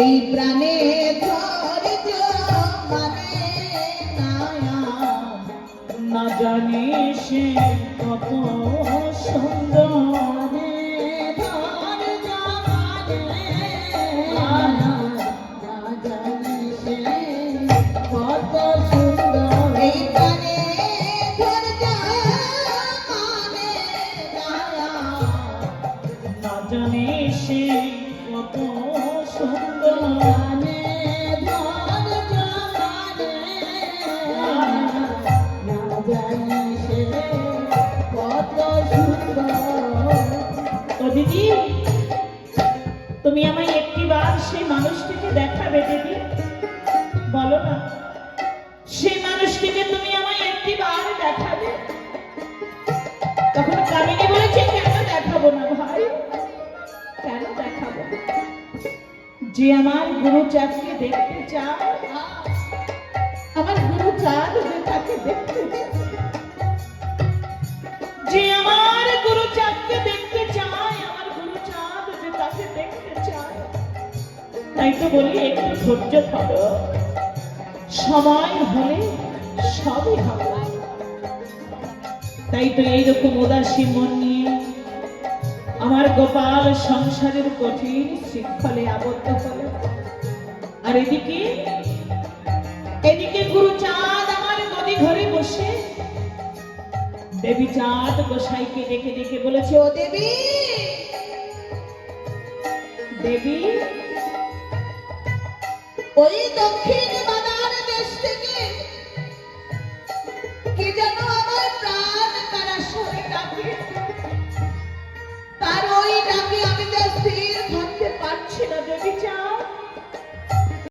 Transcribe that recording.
এই প্রাণে ধৈর্য মানে না জানি সে কত সুন্দর এই প্রাণে ধৈর্য মানে না জানি সে কত সুন্দর ও দিদি, তুমি আমায় একটিবার সেই মানুষটিকে দেখাবে দিদি? বলো না, সেই মানুষটিকে তুমি আমায় একটিবার দেখাবে? তখন কামিনী বলেছে, কেন দেখাবো না ভাই, কেন দেখাবো না? যে আমার গুরুচাঁদকে দেখতে চায়, আমার গুরুচাঁদ যে তাকে দেখতে চায়, যে আমার গুরুচাঁদকে দেখতে চায়, আমার গুরুচাঁদ যে তাকে দেখতে চায়, তাই তো বলি একটু ধৈর্য ধরো, সময় হলে সবই হবে। তাই তো এইরকম উদাসী মন নিয়ে আমার গোপাল সংসারের কঠিন শৃঙ্খলে আবদ্ধ হলো। আর এদিকে গুরুচাঁদ আমার গদি ঘরে বসে দেবী চাঁদ গোসাইকে ডেকে ডেকে বলেছে, ও দেবী, দেবী, ওই দক্ষিণ